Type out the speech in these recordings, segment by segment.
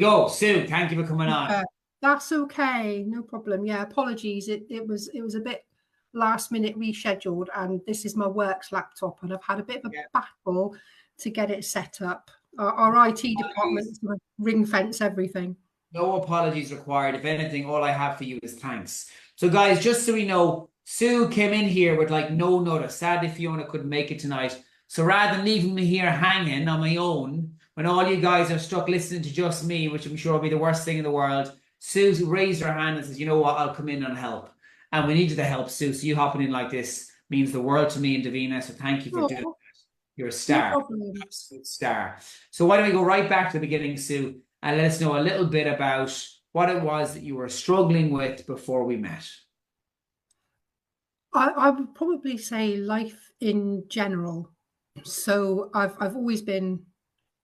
Go, Sue. Thank you for coming on. That's okay, no problem. Yeah, apologies. It was a bit last minute rescheduled, and this is my work's laptop, and I've had a bit of a Yeah. battle to get it set up. Our IT Apologies. department sort of ring fence everything. No apologies required. If anything, all I have for you is thanks. So, guys, just so we know, Sue came in here with like no notice. Sadly, Fiona couldn't make it tonight. So rather than leaving me here hanging on my own, when all you guys are stuck listening to just me, which I'm sure will be the worst thing in the world, Sue raised her hand and says, "You know what? I'll come in and help." And we needed the help, Sue. So you hopping in like this means the world to me and Davina. So thank you for doing it. Oh, You're a no star. problems. Absolute star. So why don't we go right back to the beginning, Sue, and let us know a little bit about what it was that you were struggling with before we met. I would probably say life in general. So I've always been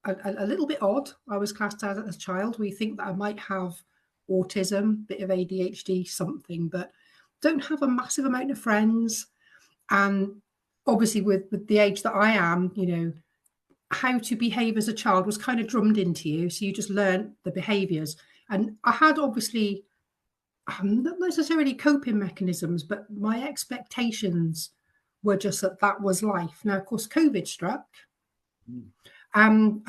a little bit odd. I was classed as a child. We think that I might have autism, bit of ADHD, something, but don't have a massive amount of friends. And obviously, with the age that I am, how to behave as a child was kind of drummed into you. So you just learn the behaviors. And I had obviously not necessarily coping mechanisms, but my expectations were just that that was life. Now, of course, COVID struck, and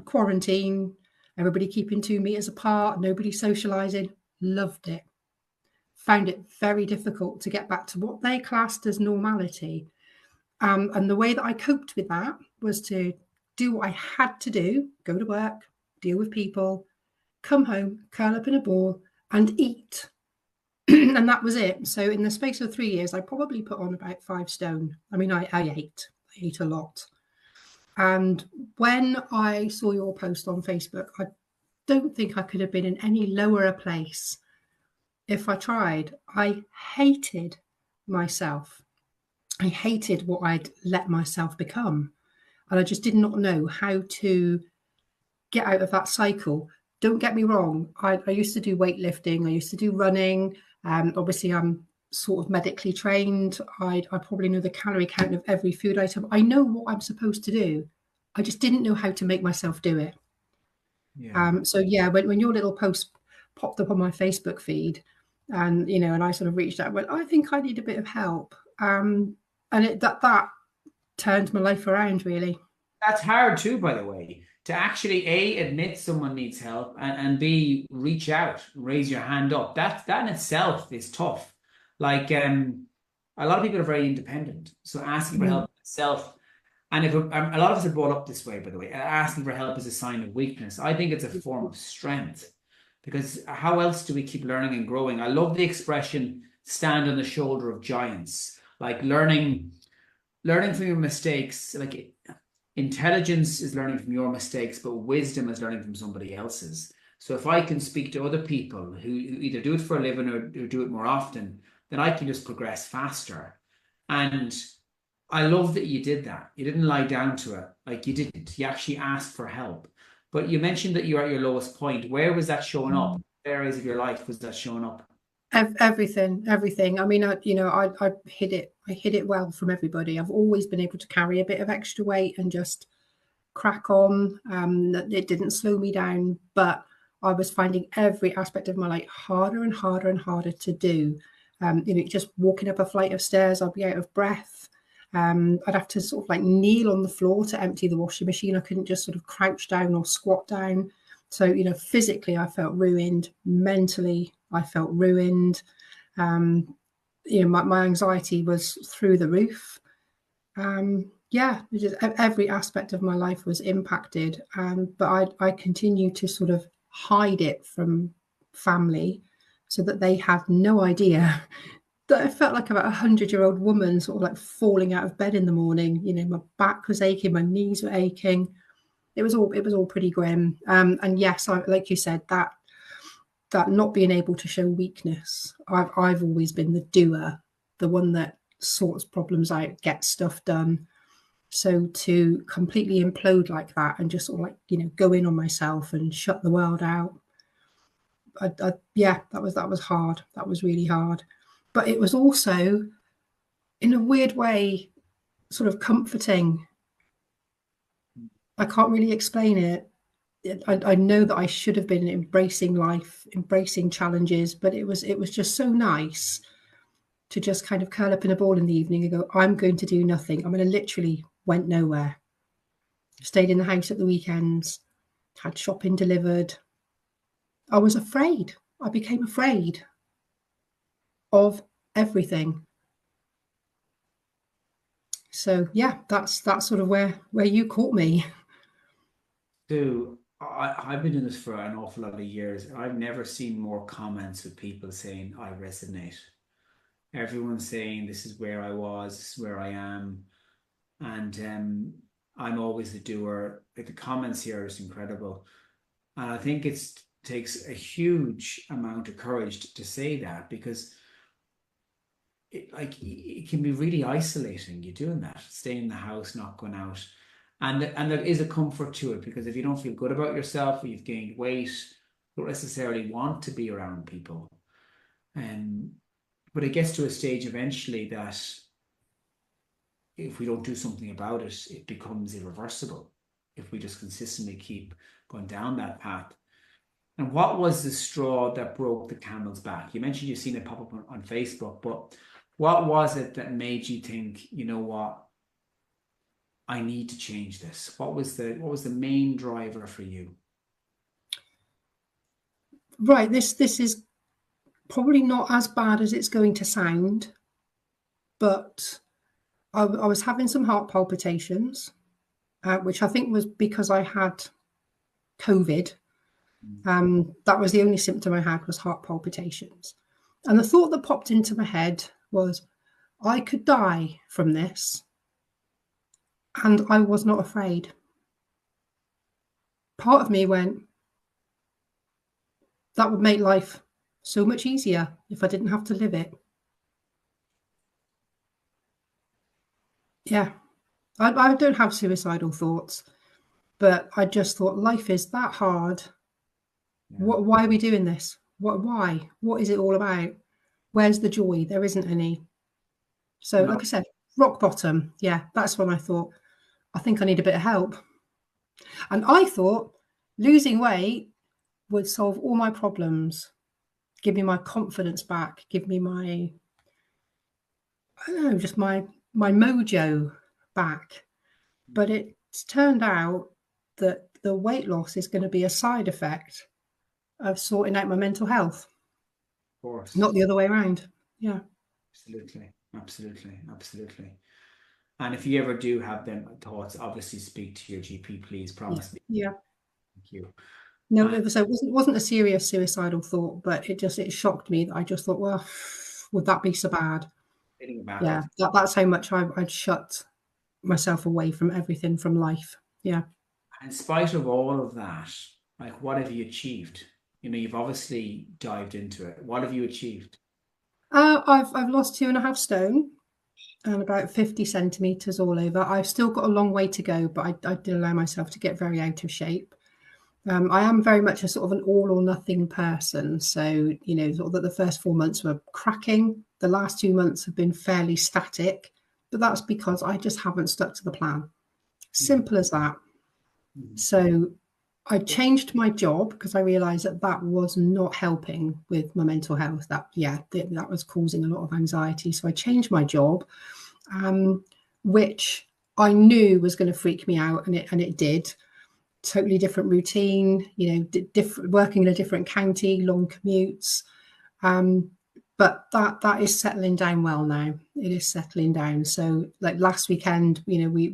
quarantine, everybody keeping 2 meters apart, nobody socializing. Loved it. Found it very difficult to get back to what they classed as normality. And the way that I coped with that was to do what I had to do: go to work, deal with people, come home, curl up in a ball, and eat. And that was it. So in the space of 3 years, I probably put on about 5 stone. I mean, I ate a lot. And when I saw your post on Facebook, I don't think I could have been in any lower a place if I tried. I hated myself. I hated what I'd let myself become. And I just did not know how to get out of that cycle. Don't get me wrong. I used to do weightlifting. I used to do running. Obviously, I'm sort of medically trained. I probably know the calorie count of every food item. I know what I'm supposed to do. I just didn't know how to make myself do it. Yeah. So yeah, when your little post popped up on my Facebook feed, and I sort of reached out, and went, I think I need a bit of help. And that turned my life around, really. That's hard too, by the way, to actually A, admit someone needs help and B, reach out, raise your hand up. That in itself is tough. Like a lot of people are very independent. So asking for Mm. help itself. And if a lot of us are brought up this way, by the way, asking for help is a sign of weakness. I think it's a form of strength because how else do we keep learning and growing? I love the expression stand on the shoulder of giants, like learning from your mistakes. Like intelligence is learning from your mistakes, but wisdom is learning from somebody else's. So if I can speak to other people who either do it for a living or do it more often, then I can just progress faster. And I love that you did that. You didn't lie down to it. Like you didn't. You actually asked for help. But you mentioned that you're at your lowest point. Where was that showing up? Mm. What areas of your life was that showing up? Everything. I mean, I hid it. I hid it well from everybody. I've always been able to carry a bit of extra weight and just crack on. It didn't slow me down, but I was finding every aspect of my life harder and harder and harder to do. Just walking up a flight of stairs, I'd be out of breath. I'd have to sort of like kneel on the floor to empty the washing machine. I couldn't just sort of crouch down or squat down. So, physically, I felt ruined. Mentally, I felt ruined. My anxiety was through the roof. Yeah, just every aspect of my life was impacted. But I continued to sort of hide it from family so that they had no idea that I felt like about 100-year-old woman sort of like falling out of bed in the morning. My back was aching, my knees were aching. It was all pretty grim. And yes, like you said, that not being able to show weakness. I've always been the doer, the one that sorts problems out, gets stuff done. So to completely implode like that and just sort of like, go in on myself and shut the world out. Yeah, that was hard. That was really hard. But it was also, in a weird way, sort of comforting. I can't really explain it. I know that I should have been embracing life, embracing challenges, but it was just so nice to just kind of curl up in a ball in the evening and go, I'm going to do nothing. I mean, I literally went nowhere. Stayed in the house at the weekends, had shopping delivered. I was afraid. I became afraid of everything. So yeah, that's sort of where you caught me. So I've been doing this for an awful lot of years. I've never seen more comments with people saying, I resonate. Everyone's saying, this is where I was, this is where I am. And I'm always the doer. Like the comments here are just incredible. And I think it takes a huge amount of courage to say that, because it can be really isolating. You're doing that, staying in the house, not going out, and there is a comfort to it, because if you don't feel good about yourself or you've gained weight, you don't necessarily want to be around people. And but it gets to a stage eventually that if we don't do something about it, it becomes irreversible. If we just consistently keep going down that path. And what was the straw that broke the camel's back? You mentioned you've seen it pop up on Facebook, but what was it that made you think, you know what, I need to change this? What was the main driver for you? Right, this is probably not as bad as it's going to sound, but I was having some heart palpitations, which I think was because I had COVID. That was the only symptom I had, was heart palpitations. And the thought that popped into my head was, I could die from this, and I was not afraid. Part of me went, that would make life so much easier if I didn't have to live it. Yeah, I don't have suicidal thoughts, but I just thought life is that hard. Yeah. Why are we doing this? Why? What is it all about? Where's the joy? There isn't any. So, No, like I said, rock bottom. Yeah, that's when I thought, I think I need a bit of help. And I thought losing weight would solve all my problems, give me my confidence back, give me my, I don't know, just my mojo back. But it's turned out that the weight loss is going to be a side effect of sorting out my mental health, of course. not the other way around. Yeah. Absolutely. Absolutely. Absolutely. And if you ever do have them thoughts, obviously speak to your GP, please. Promise me. Yeah. Thank you. No, And so it wasn't a serious suicidal thought, but it shocked me that I just thought, well, would that be so bad? getting it back, Yeah, that's how much I'd shut myself away from everything, from life. Yeah. in spite of all of that, like what have you achieved? You know, you've obviously dived into it. What have you achieved? I've lost 2.5 stone and about 50 centimeters all over. I've still got a long way to go, but I did allow myself to get very out of shape. I am very much a sort of an all or nothing person. So, you know, sort of the first 4 months were cracking. The last 2 months have been fairly static, but that's because I just haven't stuck to the plan. Simple as that. So I changed my job because I realized that was not helping with my mental health. That was causing a lot of anxiety. So I changed my job, which I knew was going to freak me out, and it did. Totally different routine, you know, different, working in a different county, long commutes. But that is settling down well now. It is settling down. So like last weekend, you know, we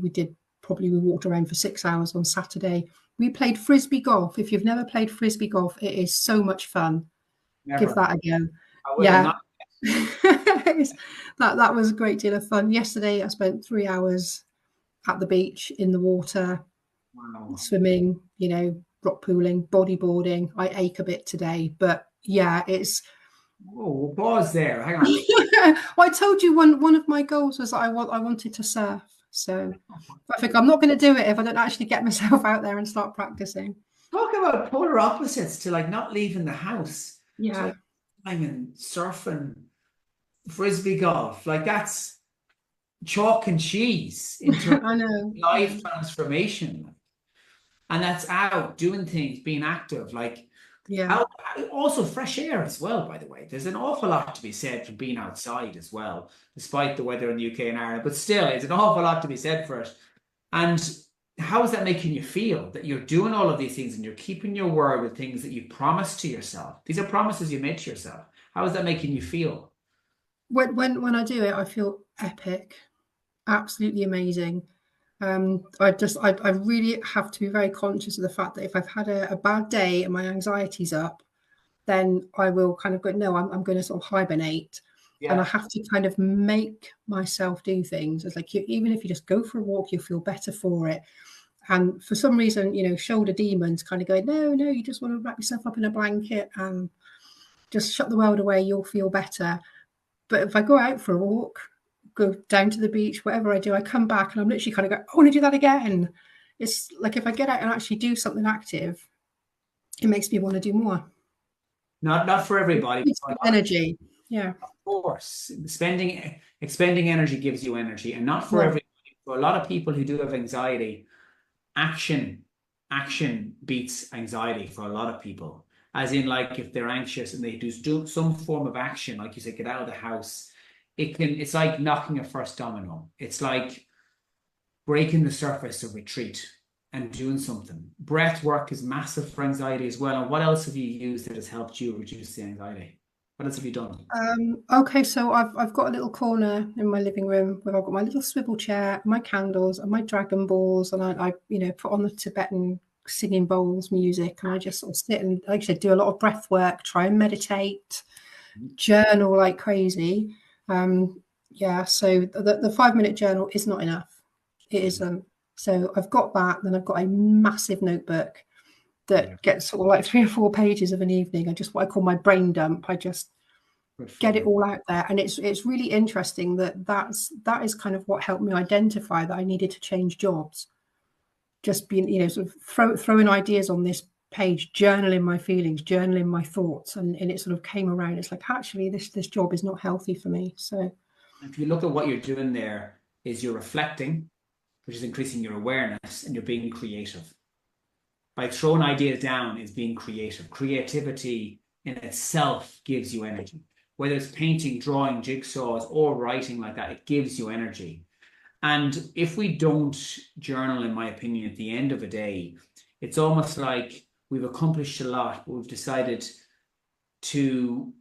walked around for 6 hours on Saturday. We played frisbee golf. If you've never played frisbee golf, it is so much fun. Give Never. that a go. I will Yeah. not. that was a great deal of fun. Yesterday I spent 3 hours at the beach in the water, Wow. swimming, you know, rock pooling, bodyboarding. I ache a bit today, but yeah, it's. Oh, pause there. Hang on. Well, I told you one of my goals was that I wanted to surf. So I think I'm not going to do it if I don't actually get myself out there and start practicing. Talk about polar opposites to like not leaving the house. To Yeah, like climbing, surfing, frisbee golf. Like that's chalk and cheese in terms I know. of life transformation. And that's out doing things, being active, like Yeah. out, also fresh air as well, by the way. There's an awful lot to be said for being outside as well, despite the weather in the UK and Ireland. But still, it's an awful lot to be said for it. And how is that making you feel that you're doing all of these things and you're keeping your word with things that you promised to yourself? These are promises you made to yourself. How is that making you feel? When I do it, I feel epic, absolutely amazing. I really have to be very conscious of the fact that if I've had a bad day and my anxiety's up, then I will kind of go, no, I'm going to sort of hibernate. And I Yeah. have to kind of make myself do things. It's like even if you just go for a walk, you'll feel better for it. And for some reason, shoulder demons kind of go, no, no, you just want to wrap yourself up in a blanket and just shut the world away. You'll feel better. But if I go out for a walk, go down to the beach, whatever I do, I come back and I'm literally kind of go, I want to do that again. It's like if I get out and actually do something active, it makes me want to do more. Not for everybody, but for a lot of Energy. Yeah. course. Expending energy gives you energy, and not for Yeah. everybody. For a lot of people who do have anxiety, action action beats anxiety for a lot of people. As in, like if they're anxious and they do some form of action, like you said, get out of the house, it's like knocking a first domino. It's like breaking the surface of retreat and doing something. Breath work is massive for anxiety as well. And what else have you used that has helped you reduce the anxiety? What else have you done? Okay, so I've got a little corner in my living room where I've got my little swivel chair, my candles, and my Dragon Balls, and I put on the Tibetan singing bowls music, and I just sort of sit and, like I said, do a lot of breath work, try and meditate, journal like crazy. Yeah, so the 5 minute journal is not enough. It isn't. So I've got that. Then I've got a massive notebook Yeah, that gets sort of like 3 or 4 pages of an evening. I just what I call my brain dump. I just good for get it you. all out there, and it's really interesting that is kind of what helped me identify that I needed to change jobs. Just being, sort of throwing ideas on this page, journaling my feelings, journaling my thoughts, and it sort of came around. It's like actually this job is not healthy for me. So If you look at what you're doing there, is you're reflecting, which is increasing your awareness, and you're being creative. By throwing ideas down is being creative. Creativity in itself gives you energy. Whether it's painting, drawing, jigsaws, or writing like that, it gives you energy. And if we don't journal, in my opinion, at the end of a day, it's almost like we've accomplished a lot, but we've decided to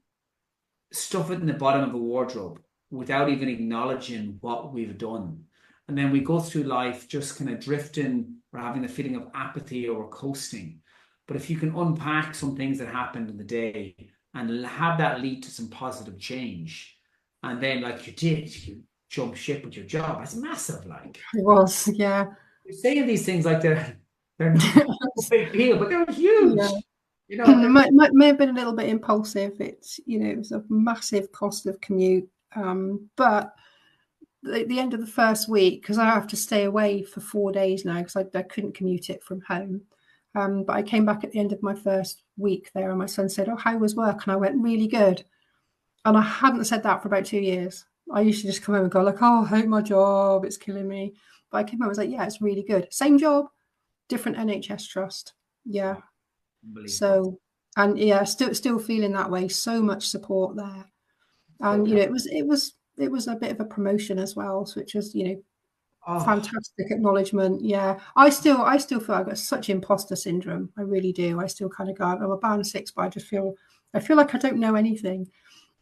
stuff it in the bottom of a wardrobe without even acknowledging what we've done. And then we go through life just kind of drifting or having the feeling of apathy or coasting. But if you can unpack some things that happened in the day and have that lead to some positive change, and then like you did, you jump ship with your job, that's massive. Like it was, yeah. you're saying these things like they're no big deal, but they're Yeah. huge. You know, It may have been a little bit impulsive. It was a massive cost of commute. But at the end of the first week, because I have to stay away for 4 days now because I couldn't commute it from home. But I came back at the end of my first week there, and my son said, "Oh, how was work?" And I went, "Really good." And I hadn't said that for about 2 years. I used to just come home and go like, "Oh, I hate my job. It's killing me." But I came home and was like, "Yeah, it's really good. Same job, different NHS trust." Yeah. unbelievable. So, and yeah, still feeling that way. So much support there, So and it was a bit of a promotion as well, which was oh, fantastic acknowledgement. Yeah, I still feel I've got such imposter syndrome. I really do. I still kind of go, I'm a band six, but I feel like I don't know anything.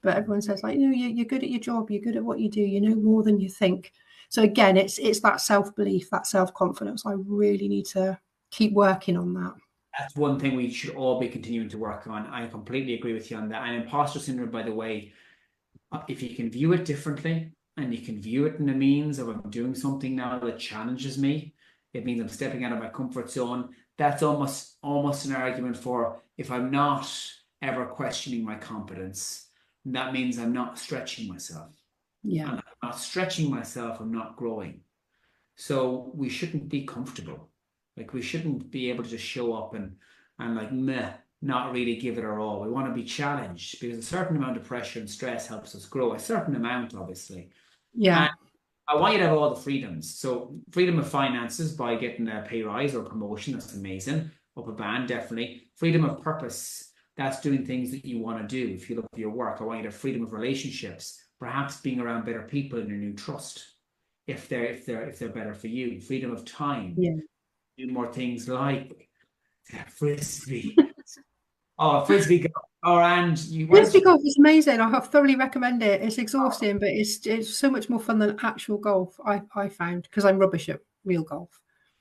But everyone says like, you're good at your job. You're good at what you do. You know more than you think. So again, it's that self belief, that self confidence. I really need to keep working on that. that's one thing we should all be continuing to work on. I completely agree with you on that. And imposter syndrome, by the way, if you can view it differently and you can view it in the means of I'm doing something now that challenges me, it means I'm stepping out of my comfort zone. That's almost an argument for if I'm not ever questioning my competence, that means I'm not stretching myself. Yeah. And I'm not stretching myself, I'm not growing. So we shouldn't be comfortable. Like we shouldn't be able to just show up and like meh, not really give it our all. We want to be challenged because a certain amount of pressure and stress helps us grow. A certain amount, obviously. Yeah. I want you to have all the freedoms. So freedom of finances by getting a pay rise or promotion, that's amazing. Up a band, definitely. Freedom of purpose, that's doing things that you want to do. If you look at your work, I want you to have freedom of relationships, perhaps being around better people in your new trust, if they're better for you. Freedom of time, Yeah. do more things like frisbee. Oh, frisbee golf. Oh, and you what Frisbee did you golf is amazing. I thoroughly recommend it. It's exhausting, but it's so much more fun than actual golf. I found, because I'm rubbish at real golf.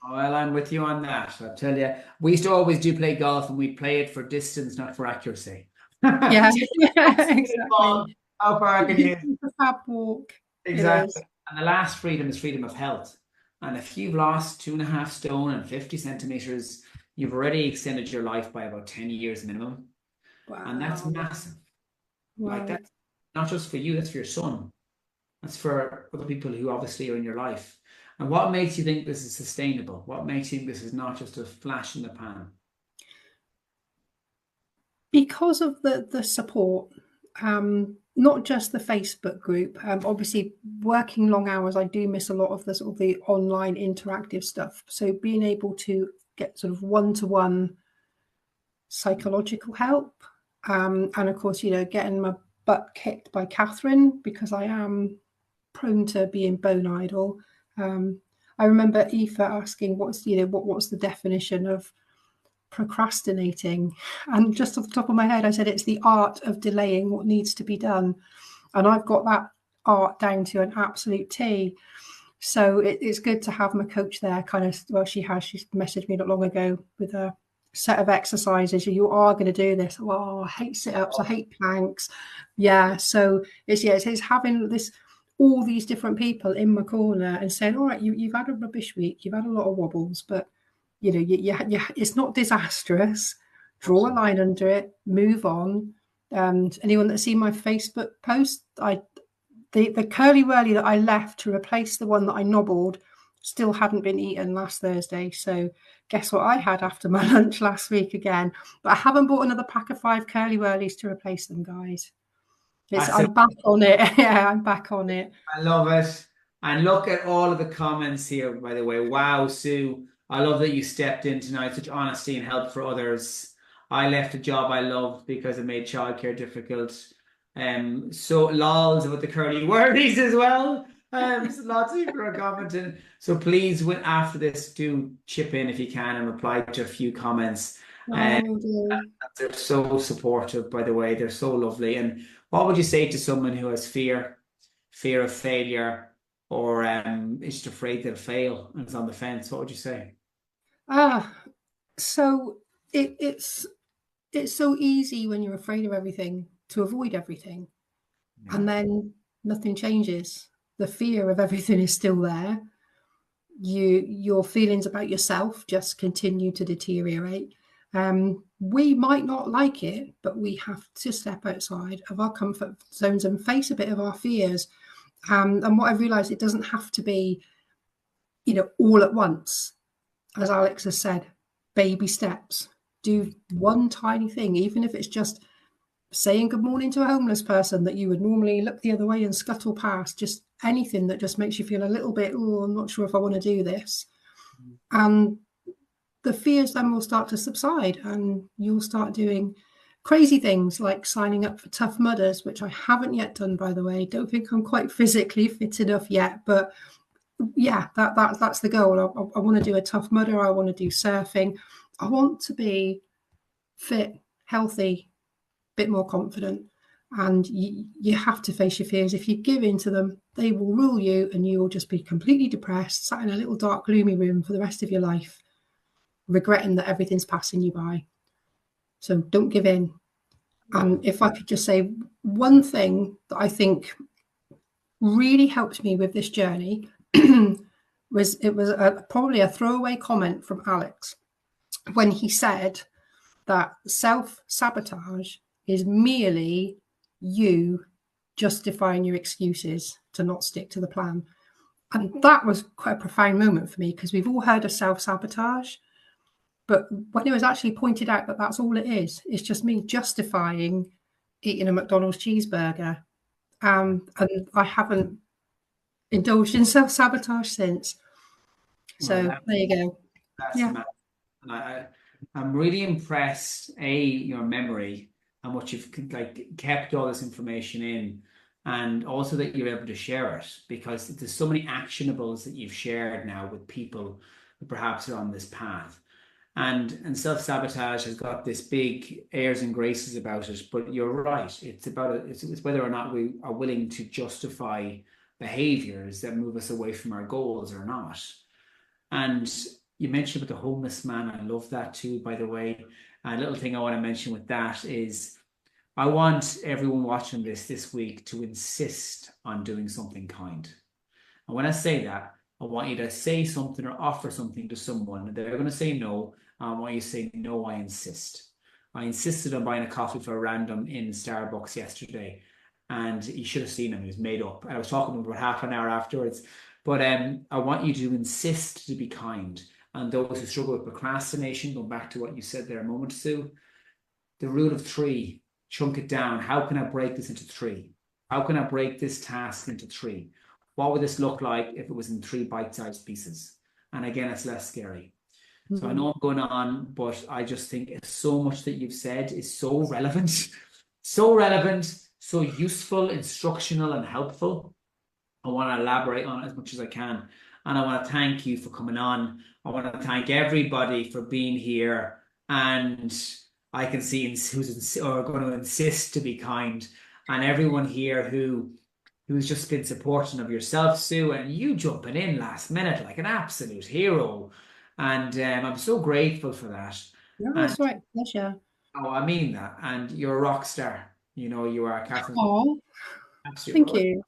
Oh, well, I'm with you on that. I tell you, we used to always do play golf, and we play it for distance, not for accuracy. Yeah, yeah, Hit a ball, exactly. how far can you hit? It's a fab walk. It is. Exactly. And the last freedom is freedom of health. And if you've lost 2.5 stone and 50 centimeters, you've already extended your life by about 10 years minimum. And that's Wow. massive. Like Wow. that's not just for you, that's for your son. That's for other people who obviously are in your life. And what makes you think this is sustainable? What makes you think this is not just a flash in the pan? Because of the support, not just the Facebook group. Obviously, working long hours, I do miss a lot of the sort of the online interactive stuff. So being able to get sort of one-to-one psychological help, and of course, getting my butt kicked by Catherine because I am prone to being bone idle. I remember Aoife asking, what's the definition of procrastinating? And just off the top of my head, I said it's the art of delaying what needs to be done. And I've got that art down to an absolute T. So it's good to have my coach there, kind of. Well, she's messaged me not long ago with a set of exercises. You are going to do this. Oh, I hate sit-ups, I hate planks. Yeah. So it's having all these different people in my corner and saying, all right, you've had a rubbish week, you've had a lot of wobbles, but it's not disastrous. Draw a line under it, move on. And anyone that's seen my Facebook post, the curly whirly that I left to replace the one that I nobbled still hadn't been eaten last Thursday. So guess what I had after my lunch last week again? But I haven't bought another pack of 5 curly whirlies to replace them, guys. I'm back on it. Yeah, I'm back on it. I love it. And look at all of the comments here, by the way. Wow, Sue. I love that you stepped in tonight, such honesty and help for others. I left a job I loved because it made childcare difficult. So lols about the curly wordies as well. So lots of people are commenting. So please, after this, do chip in if you can and reply to a few comments. They're so supportive, by the way. They're so lovely. And what would you say to someone who has fear of failure, or is just afraid they'll fail and is on the fence? What would you say? So it's so easy when you're afraid of everything to avoid everything, and then nothing changes. The fear of everything is still there. Your feelings about yourself just continue to deteriorate. We might not like it, but we have to step outside of our comfort zones and face a bit of our fears. And what I've realized, it doesn't have to be, all at once. As Alex has said, baby steps. Do one tiny thing, even if it's just saying good morning to a homeless person that you would normally look the other way and scuttle past. Just anything that just makes you feel a little bit, oh, I'm not sure if I want to do this. And the fears then will start to subside, and you'll start doing crazy things like signing up for Tough Mudders, which I haven't yet done, by the way. Don't think I'm quite physically fit enough yet, but yeah, that's the goal. I want to do a Tough Mudder. I want to do surfing. I want to be fit, healthy, bit more confident. And you have to face your fears. If you give in to them, they will rule you, and you will just be completely depressed, sat in a little dark, gloomy room for the rest of your life, regretting that everything's passing you by. So don't give in. And if I could just say one thing that I think really helped me with this journey was probably a throwaway comment from Alex when he said that self-sabotage is merely you justifying your excuses to not stick to the plan. And that was quite a profound moment for me, because we've all heard of self-sabotage, but when it was actually pointed out that that's all it is, it's just me justifying eating a McDonald's cheeseburger. And I haven't, indulged in self-sabotage since. Well, So there you go. that's Yeah. mad. And I'm really impressed, your memory and what you've like kept all this information in, and also that you're able to share it because there's so many actionables that you've shared now with people who perhaps are on this path. And self-sabotage has got this big airs and graces about it, but you're right. It's about it's whether or not we are willing to justify behaviors that move us away from our goals or not. And you mentioned about the homeless man. I love that too, by the way. A little thing I want to mention with that is I want everyone watching this week to insist on doing something kind. And when I say that, I want you to say something or offer something to someone. They're going to say no. I want you to say, no, I insist. I insisted on buying a coffee for a random in Starbucks yesterday. And you should have seen him. He was made up. I was talking to him about half an hour afterwards. But I want you to insist to be kind. And those who struggle with procrastination, going back to what you said there a moment, Sue, the rule of three, chunk it down. How can I break this into three? How can I break this task into three? What would this look like if it was in three bite-sized pieces? And again, it's less scary. So I know I'm going on, but I just think so much that you've said is so relevant, so useful, instructional, and helpful. I want to elaborate on it as much as I can. And I want to thank you for coming on. I want to thank everybody for being here. And I can see who's going to insist to be kind. And everyone here who's just been supporting of yourself, Sue, and you jumping in last minute like an absolute hero. And I'm so grateful for that. No, And that's right. Pleasure. oh, I mean that. And you're a rock star. You know, you are, Catherine. Oh, Absolutely thank you.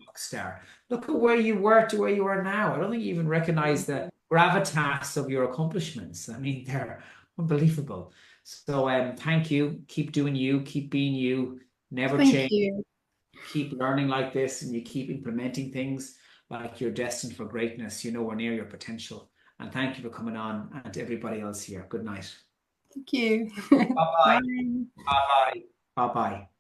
rock star. Look at where you were to where you are now. I don't think you even recognize the gravitas of your accomplishments. I mean, they're unbelievable. So thank you. Keep doing you, keep being you, never Thank change. you. Keep learning like this and you keep implementing things like you're destined for greatness. You know we're near your potential. And thank you for coming on and to everybody else here. Good night. Thank you. Bye-bye. Bye. Bye-bye. Bye-bye.